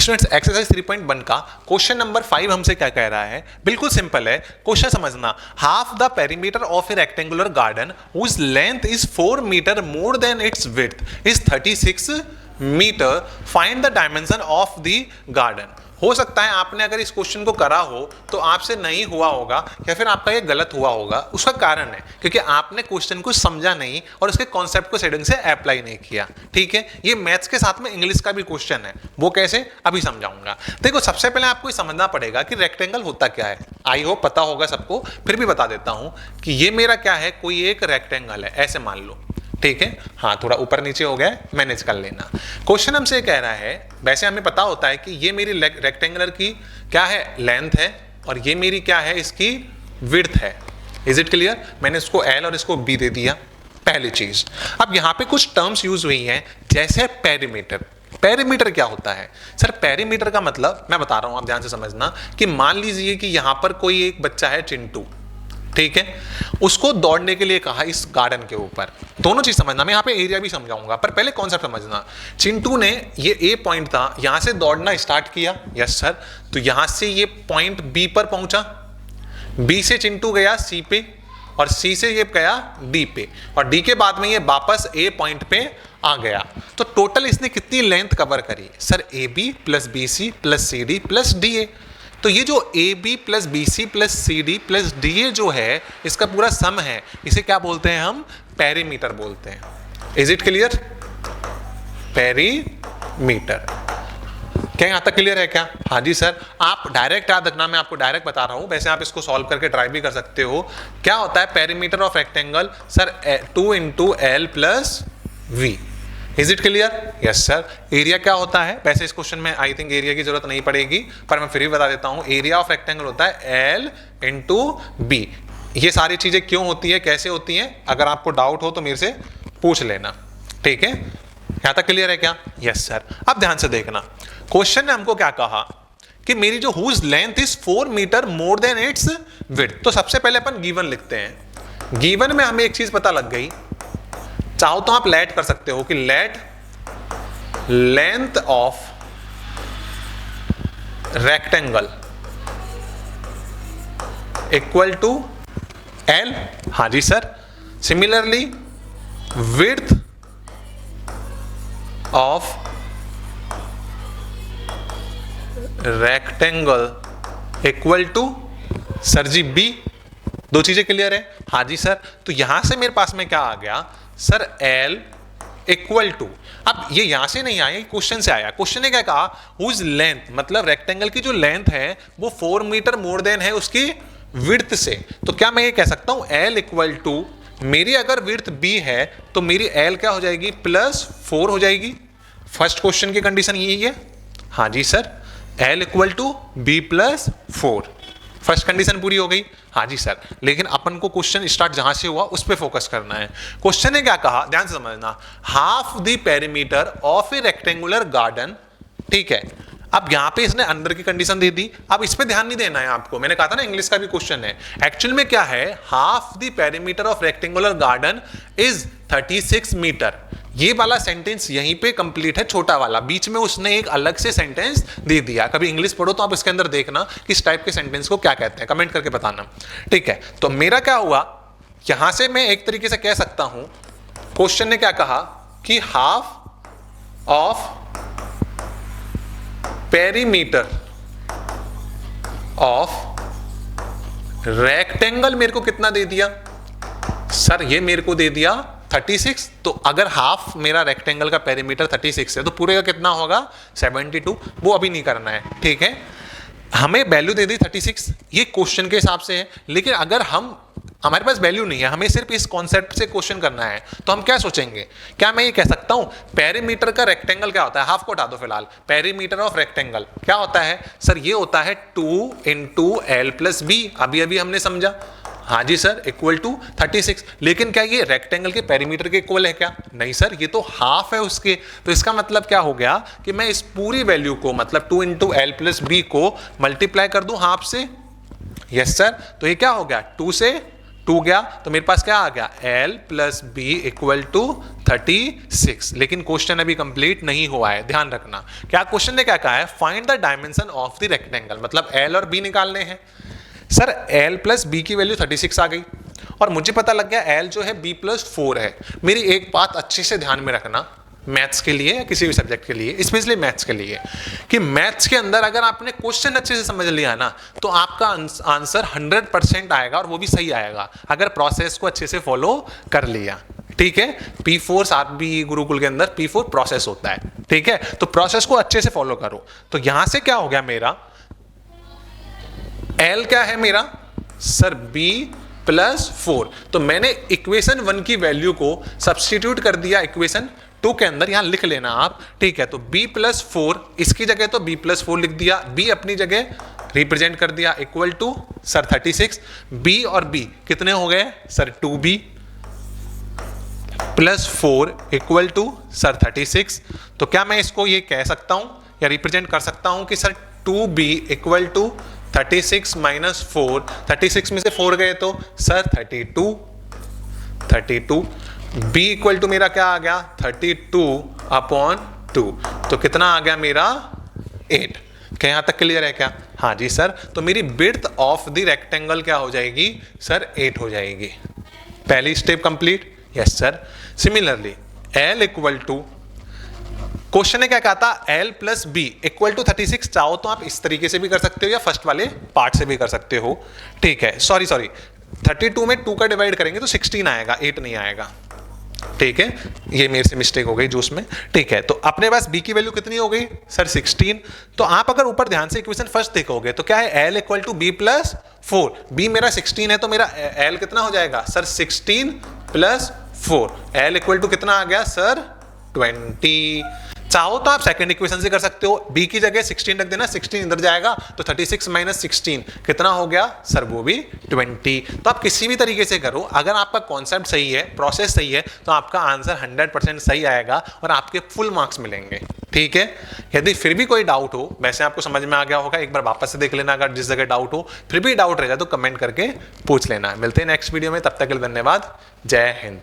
Students exercise 3.1 का question number 5 हमसे क्या कह रहा है, बिल्कुल सिंपल है क्वेश्चन समझना। Half the perimeter of a rectangular garden whose length is 4 metre more than its width is 36 metre, find the dimension of the garden. हो सकता है आपने अगर इस क्वेश्चन को करा हो तो आपसे नहीं हुआ होगा या फिर आपका ये गलत हुआ होगा। उसका कारण है क्योंकि आपने क्वेश्चन को समझा नहीं और उसके कॉन्सेप्ट को सेटिंग से अप्लाई नहीं किया। ठीक है, ये मैथ्स के साथ में इंग्लिश का भी क्वेश्चन है, वो कैसे अभी समझाऊंगा। देखो, सबसे पहले आपको समझना पड़ेगा कि रेक्टेंगल होता क्या है। आई होप पता होगा सबको, फिर भी बता देता हूं कि ये मेरा क्या है, कोई एक रेक्टेंगल है, ऐसे मान लो। ठीक है, हाँ थोड़ा ऊपर नीचे हो गया, मैनेज कर लेना। क्वेश्चन हमसे कह रहा है, वैसे हमें पता होता है कि ये मेरी रेक्टेंगुलर की क्या है, लेंथ है, और ये मेरी क्या है, इसकी विड्थ है। Is it clear? मैंने इसको एल और इसको बी दे दिया, पहली चीज। अब यहाँ पे कुछ टर्म्स यूज हुई हैं, जैसे पेरीमीटर। पेरीमीटर क्या होता है सर? पेरीमीटर का मतलब मैं बता रहा हूं, आप ध्यान से समझना कि मान लीजिए कि यहां पर कोई एक बच्चा है चिंटू, ठीक है, उसको दौड़ने के लिए कहा इस गार्डन के ऊपर। दोनों चीज समझना, मैं यहाँ पे एरिया भी समझाऊंगा, पर पहले कॉन्सेप्ट समझना। चिंटू ने, ये ए पॉइंट था, यहां से दौड़ना स्टार्ट किया, यस सर, तो यहां से ये पॉइंट बी पर पहुंचा, बी से चिंटू गया सी पे, और सी से ये गया डी पे, और डी के बाद में ये वापस ए पॉइंट पे आ गया। तो टोटल इसने कितनी लेंथ कवर करी sir? A B plus B C plus C D plus D A. तो ये जो A B plus B C plus C D plus D A जो है, इसका पूरा सम है, इसे क्या बोलते हैं हम? पेरीमीटर बोलते हैं। Is it clear? पेरीमीटर। क्या यहाँ तक क्लियर है क्या? हाँ जी सर। आप डायरेक्ट याद रखना, मैं आपको डायरेक्ट बता रहा हूँ, वैसे आप इसको सॉल्व करके ट्राई भी कर सकते हो। क्या होता है perimeter of rectangle? Sir 2 × L + V। Is it clear? Yes sir. Area क्या होता है? वैसे इस क्वेश्चन में आई थिंक एरिया की जरूरत नहीं पड़ेगी, पर मैं फिर भी बता देता हूं। एरिया ऑफ रेक्टेंगल होता है L × B। ये सारी चीजें क्यों होती है, कैसे होती हैं, अगर आपको डाउट हो तो मेरे से पूछ लेना। ठीक है, यहां तक क्लियर है क्या? Yes sir. अब ध्यान से देखना, क्वेश्चन ने हमको क्या कहा कि मेरी जो whose length is 4 metre more than its width. तो सबसे पहले अपन गिवन लिखते हैं। गिवन में हमें एक चीज पता लग गई, चाहो तो आप लेट कर सकते हो कि let length of rectangle equal to L। हाँ जी sir. Similarly width of rectangle equal to sir जी B। दो चीजें क्लियर है? हाँ जी सर। तो यहां से मेरे पास में क्या आ गया सर? L इक्वल टू, अब ये यहां से नहीं आया, क्वेश्चन से आया। क्वेश्चन ने क्या कहा? हुज लेंथ, मतलब रेक्टेंगल की जो लेंथ है वो 4 मीटर मोर देन है उसकी विड्थ से। तो क्या मैं ये कह सकता हूं L इक्वल टू, मेरी अगर विड्थ B है तो मेरी L क्या हो जाएगी? +4 हो जाएगी। फर्स्ट क्वेश्चन की कंडीशन यही है। हाँ जी sir. L equal to B +4, first condition पूरी हो गई। हाँ जी सर। लेकिन अपन को क्वेश्चन स्टार्ट जहां से हुआ उस पर फोकस करना है। क्वेश्चन ने क्या कहा, ध्यान से समझना। Half the perimeter of a rectangular garden. ठीक है, अब यहां पे इसने अंदर की कंडीशन दे दी। अब इस पे ध्यान नहीं देना है आपको, मैंने कहा था ना इंग्लिश का भी क्वेश्चन है। एक्चुअल में क्या है, half the perimeter of rectangular garden is 36 metre. ये वाला सेंटेंस यहीं पे कंप्लीट है, छोटा वाला। बीच में उसने एक अलग से सेंटेंस दे दिया। कभी इंग्लिश पढ़ो तो आप इसके अंदर देखना कि इस टाइप के सेंटेंस को क्या कहते हैं, कमेंट करके बताना। ठीक है, तो मेरा क्या हुआ, यहां से मैं एक तरीके से कह सकता हूं, क्वेश्चन ने क्या कहा कि half of perimeter of rectangle मेरे को कितना दे दिया सर? ये मेरे को दे दिया 36। तो अगर हाफ मेरा रेक्टेंगल का पेरीमीटर 36 है तो पूरे का कितना होगा? 72। वो अभी नहीं करना है, ठीक है। हमें वैल्यू दे दी 36, ये क्वेश्चन के हिसाब से है। लेकिन अगर हमारे पास वैल्यू नहीं है, हमें सिर्फ इस कॉन्सेप्ट से क्वेश्चन करना है, तो हम क्या सोचेंगे? क्या मैं ये कह सकता हूं पेरीमीटर का रेक्टेंगल क्या होता है? हाफ को हटा दो फिलहाल। पेरीमीटर ऑफ रेक्टेंगल क्या होता है सर? ये होता है 2 × L + B। अभी अभी हमने समझा। हाँ जी सर, इक्वल टू 36। लेकिन क्या ये रेक्टेंगल के पेरीमीटर के इक्वल है क्या? नहीं सर, ये तो हाफ है उसके। तो इसका मतलब क्या हो गया कि मैं इस पूरी वैल्यू को, मतलब 2 × L + B को मल्टीप्लाई कर दूं हाफ से। Yes sir. तो ये क्या हो गया? 2 से 2 गया तो मेरे पास क्या आ गया, L plus B equal to 36। लेकिन क्वेश्चन अभी कंप्लीट नहीं हुआ है, ध्यान रखना। क्या क्वेश्चन ने क्या कहा है, find the dimension of the rectangle, मतलब L और B निकालने हैं। सर L प्लस बी की वैल्यू 36 आ गई और मुझे पता लग गया L जो है B प्लस 4 है। मेरी एक बात अच्छे से ध्यान में रखना, मैथ्स के लिए या किसी भी सब्जेक्ट के लिए, स्पेशली मैथ्स के लिए, कि मैथ्स के अंदर अगर आपने क्वेश्चन अच्छे से समझ लिया ना तो आपका आंसर 100% आएगा और वो भी सही आएगा अगर प्रोसेस को अच्छे से फॉलो कर लिया। ठीक है, P4 आरबी गुरुकुल के अंदर P4 प्रोसेस होता है। ठीक है, तो प्रोसेस को अच्छे से फॉलो करो। तो यहां से क्या हो गया, मेरा L क्या है मेरा सर, B प्लस 4। तो मैंने इक्वेशन 1 की वैल्यू को सब्स्टिट्यूट कर दिया इक्वेशन 2 के अंदर, यहां लिख लेना आप। ठीक है, तो B प्लस 4 इसकी जगह तो B प्लस 4 लिख दिया, B अपनी जगह रिप्रेजेंट कर दिया इक्वल टू सर 36। B और B कितने हो गए सर, 2B plus 4 equal to sir 36। तो क्या मैं इसको ये कह सकता हूं या रिप्रेजेंट कर सकता हूं कि sir 2B equal to 36 minus 4, 36 में से 4 गए तो सर 32। B इक्वल टू मेरा क्या आ गया, 32/2। तो कितना आ गया मेरा 8। क्या यहां तक क्लियर है क्या? हाँ जी सर। तो मेरी विड्थ ऑफ द रेक्टेंगल क्या हो जाएगी सर, 8 हो जाएगी। पहली step complete. Yes sir. Similarly L equal to, question ने क्या कहा था, L plus B equal to 36। चाहो तो आप इस तरीके से भी कर सकते हो या फर्स्ट वाले पार्ट से भी कर सकते हो। ठीक है, सॉरी 32 में 2 का डिवाइड करेंगे तो 16 आएगा, 8 नहीं आएगा। ठीक है, ये मेरे से मिस्टेक हो गई जो उसमें। ठीक है, तो अपने पास b की वैल्यू कितनी हो गई सर, 16। तो आप अगर ऊपर ध्यान से इक्वेशन फर्स्ट देखोगे तो क्या है, L equal to B plus 4। b मेरा 16 है तो मेरा L कितना हो जाएगा sir, 16 plus 4। L equal to कितना आ गया सर, 20। चाहो तो आप सेकंड इक्वेशन से कर सकते हो, b की जगह 16 रख देना, 16 इधर जाएगा तो 36 माइनस 16 कितना हो गया सर, वो भी 20। तो आप किसी भी तरीके से करो, अगर आपका कॉन्सेप्ट सही है, प्रोसेस सही है, तो आपका आंसर 100% सही आएगा और आपके फुल मार्क्स मिलेंगे। ठीक है, यदि फिर भी कोई डाउट हो, वैसे आपको समझ में आ गया होगा, एक बार वापस से देख लेना अगर जिस जगह डाउट हो, फिर भी डाउट रह जाए तो कमेंट करके पूछ लेना। मिलते हैं नेक्स्ट वीडियो में, तब तक के लिए धन्यवाद। जय हिंद।